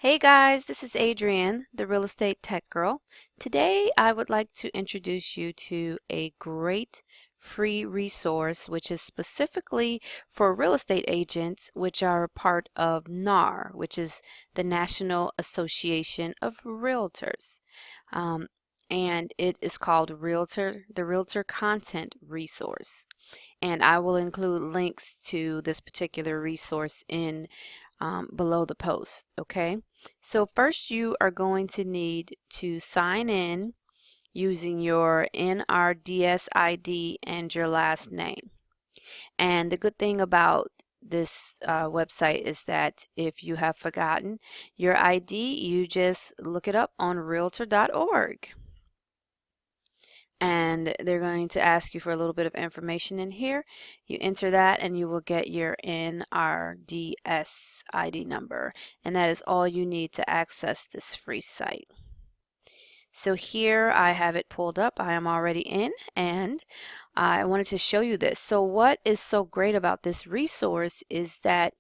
Hey guys, this is Adrienne, the Real Estate Tech Girl. Today I would like to introduce you to a great free resource which is specifically for real estate agents which are a part of NAR, which is the National Association of Realtors. Um, and it is called Realtor, the Realtor Content Resource. And I will include links to this particular resource in below the post. Okay, so first you are going to need to sign in using your NRDS ID and your last name. And the good thing about this website is that if you have forgotten your ID, you just look it up on realtor.org. And they're going to ask you for a little bit of information in here. You enter that and you will get your NRDS ID number, and that is all you need to access this free site. So here I have it pulled up. I am already in, and I wanted to show you this. So what is so great about this resource is that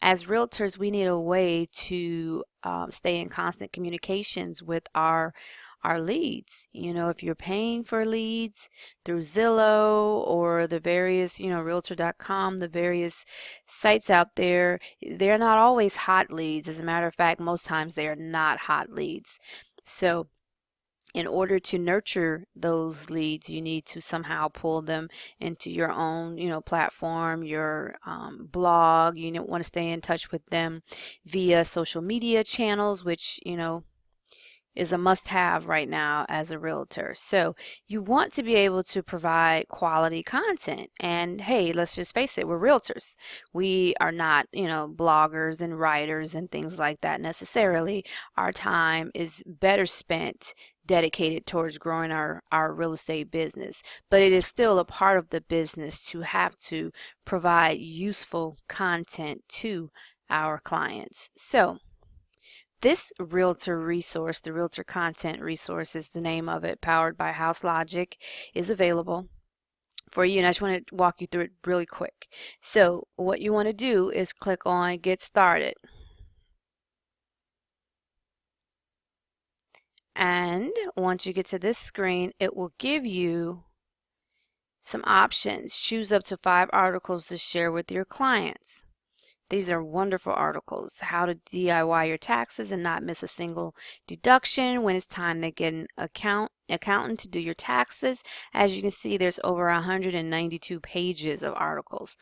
as realtors, we need a way to stay in constant communications with our leads. You know, if you're paying for leads through Zillow or the various, Realtor.com, the various sites out there, they're not always hot leads. As a matter of fact, most times they are not hot leads. So in order to nurture those leads, you need to somehow pull them into your own, platform, your blog. You want to stay in touch with them via social media channels, which, is a must-have right now as a realtor. So you want to be able to provide quality content. And hey, let's just face it, we're realtors. We are not, bloggers and writers and things like that necessarily. Our time is better spent dedicated towards growing our real estate business. But it is still a part of the business to have to provide useful content to our clients. So this Realtor resource, the Realtor Content Resource is the name of it, powered by House Logic, is available for you. And I just want to walk you through it really quick. So what you want to do is click on Get Started. And once you get to this screen, it will give you some options. Choose up to 5 articles to share with your clients. These are wonderful articles. How to DIY your taxes and not miss a single deduction when it's time to get an accountant to do your taxes. As you can see, there's over 192 pages of articles.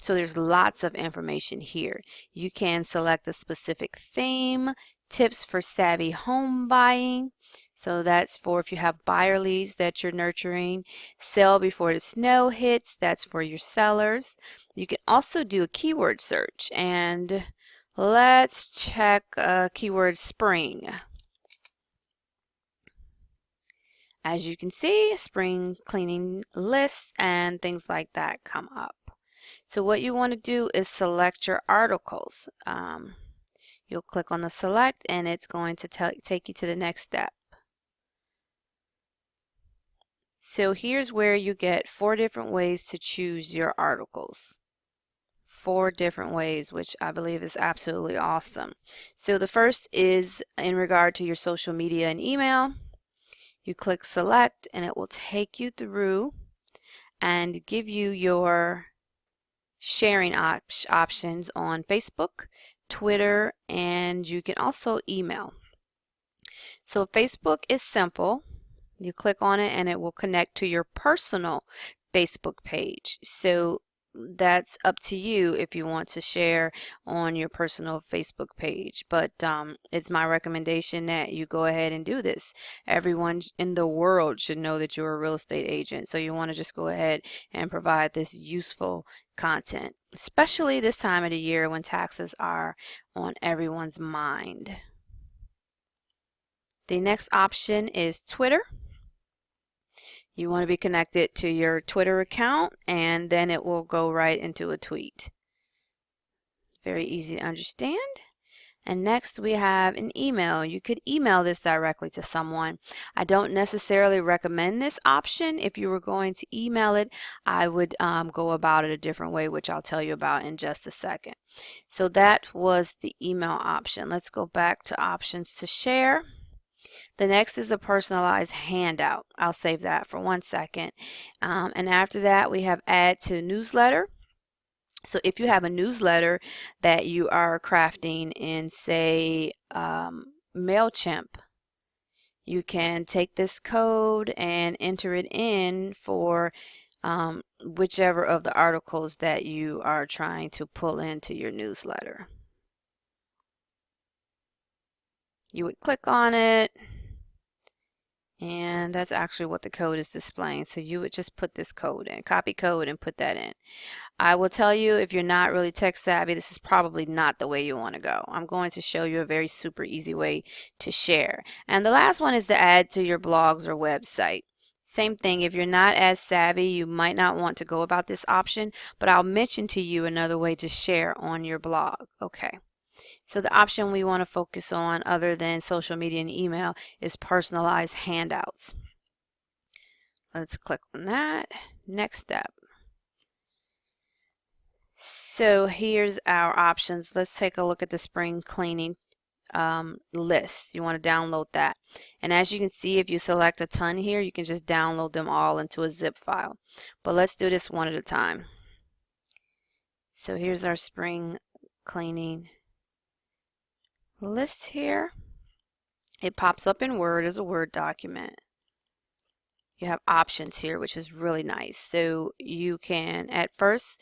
So there's lots of information here. You can select a specific theme, tips for savvy home buying. So that's for if you have buyer leads that you're nurturing. Sell before the snow hits. That's for your sellers. You can also do a keyword search, and let's check keyword spring. As you can see, spring cleaning lists and things like that come up. So what you want to do is select your articles. You'll click on the select and it's going to take you to the next step. So here's where you get 4 different ways to choose your articles. 4 different ways, which I believe is absolutely awesome. So the first is in regard to your social media and email. You click select and it will take you through and give you your sharing options on Facebook, Twitter, and you can also email. So Facebook is simple. You click on it and it will connect to your personal Facebook page. So that's up to you if you want to share on your personal Facebook page, but it's my recommendation that you go ahead and do this. Everyone in the world should know that you're a real estate agent, so you want to just go ahead and provide this useful content, especially this time of the year when taxes are on everyone's mind. The next option is Twitter. You want to be connected to your Twitter account, and then it will go right into a tweet. Very easy to understand. And next we have an email. You could email this directly to someone. I don't necessarily recommend this option. If you were going to email it, I would go about it a different way, which I'll tell you about in just a second. So that was the email option. Let's go back to options to share. The next is a personalized handout. I'll save that for 1 second. And after that, we have add to newsletter. So if you have a newsletter that you are crafting in, say, MailChimp, you can take this code and enter it in for whichever of the articles that you are trying to pull into your newsletter. You would click on it, and that's actually what the code is displaying. So you would just put this code in, copy code, and put that in. I will tell you, if you're not really tech savvy, this is probably not the way you want to go. I'm going to show you a very super easy way to share. And the last one is to add to your blogs or website. Same thing, if you're not as savvy, you might not want to go about this option, but I'll mention to you another way to share on your blog. Okay. So the option we want to focus on, other than social media and email, is personalized handouts. Let's click on that. Next step. So here's our options. Let's take a look at the spring cleaning list. You want to download that. And as you can see, if you select a ton here, you can just download them all into a zip file. But let's do this one at a time. So here's our spring cleaning list here. It pops up in Word as a Word document. You have options here, which is really nice. So you can at first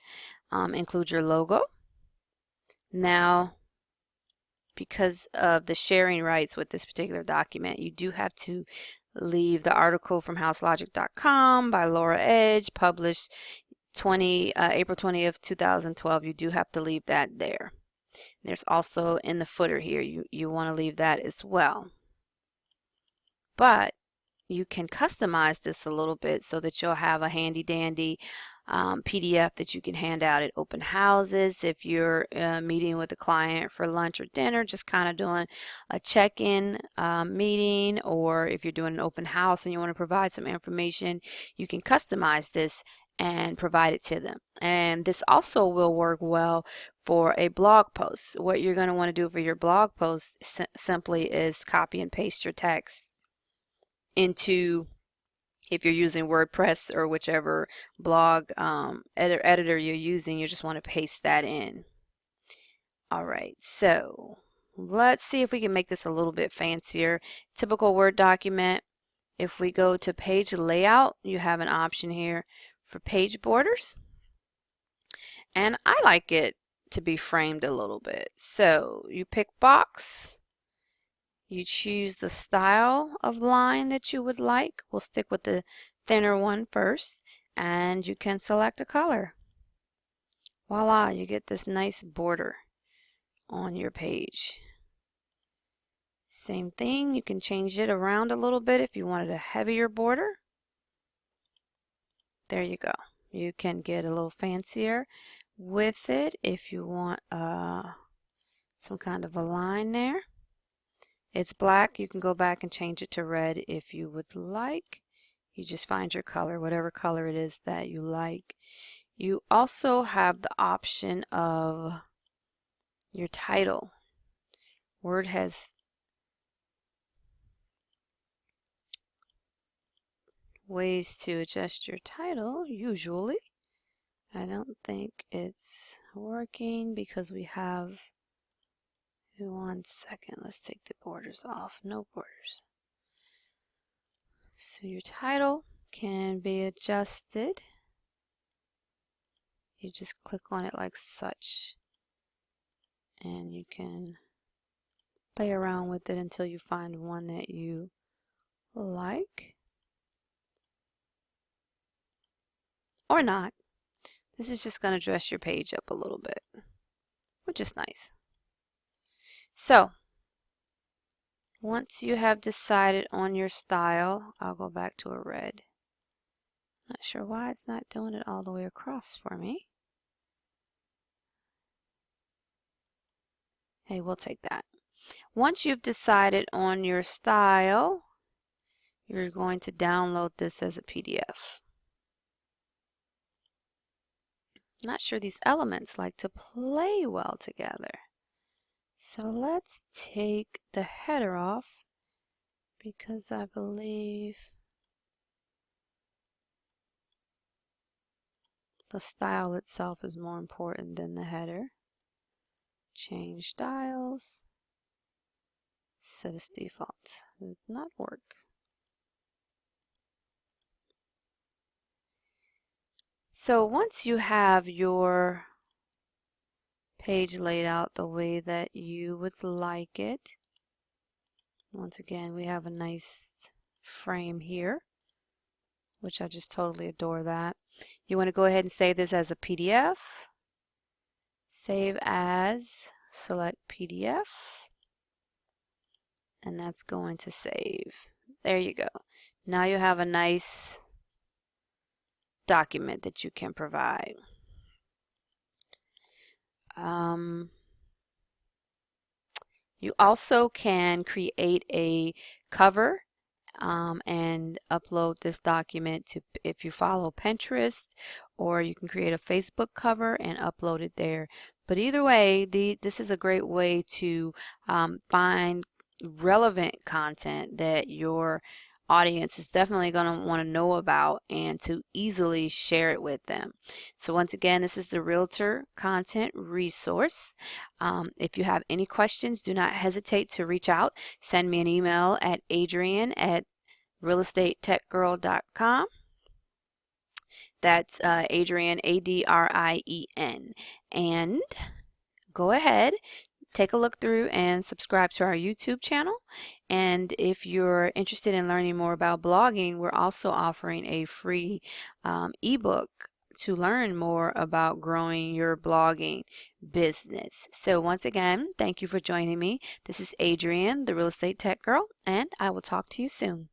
include your logo. Now, because of the sharing rights with this particular document, you do have to leave the article from houselogic.com by Laura Edge, published April 20th, 2012. You do have to leave that there. There's also in the footer here, you want to leave that as well. But you can customize this a little bit so that you'll have a handy dandy PDF that you can hand out at open houses. If you're meeting with a client for lunch or dinner, just kind of doing a check-in meeting, or if you're doing an open house and you want to provide some information, you can customize this and provide it to them. And this also will work well for a blog post. What you're going to want to do for your blog post simply is copy and paste your text into, if you're using WordPress or whichever blog editor you're using, you just want to paste that in. All right, so let's see if we can make this a little bit fancier. Typical Word document. If we go to page layout, you have an option here for page borders. And I like it to be framed a little bit. So you pick box. You choose the style of line that you would like. We'll stick with the thinner one first, and you can select a color. Voila, you get this nice border on your page. Same thing, you can change it around a little bit if you wanted a heavier border. There you go. You can get a little fancier with it if you want some kind of a line there. It's black. You can go back and change it to red if you would like. You just find your color, whatever color it is that you like. You also have the option of your title. Word has ways to adjust your title, usually. I don't think it's working because we have, 1 second, let's take the borders off. No borders. So your title can be adjusted. You just click on it like such, and you can play around with it until you find one that you like, or not. This is just going to dress your page up a little bit, which is nice. So once you have decided on your style, I'll go back to a red. Not sure why it's not doing it all the way across for me. Hey, we'll take that. Once you've decided on your style, you're going to download this as a PDF. Not sure these elements like to play well together. So let's take the header off because I believe the style itself is more important than the header. Change styles. Set as default. Did not work. So once you have your page laid out the way that you would like it, once again we have a nice frame here, which I just totally adore that. You want to go ahead and save this as a PDF. Save as, select PDF, and that's going to save. There you go. Now you have a nice document that you can provide. You also can create a cover and upload this document to, if you follow Pinterest, or you can create a Facebook cover and upload it there. But either way, this is a great way to find relevant content that your audience is definitely going to want to know about and to easily share it with them. So once again, this is the Realtor Content Resource. If you have any questions, do not hesitate to reach out. Send me an email at adrian@realestatetechgirl.com. That's Adrian, Adrien. And go ahead, take a look through and subscribe to our YouTube channel. And if you're interested in learning more about blogging, we're also offering a free ebook to learn more about growing your blogging business. So once again, thank you for joining me. This is Adrian, the Real Estate Tech Girl, and I will talk to you soon.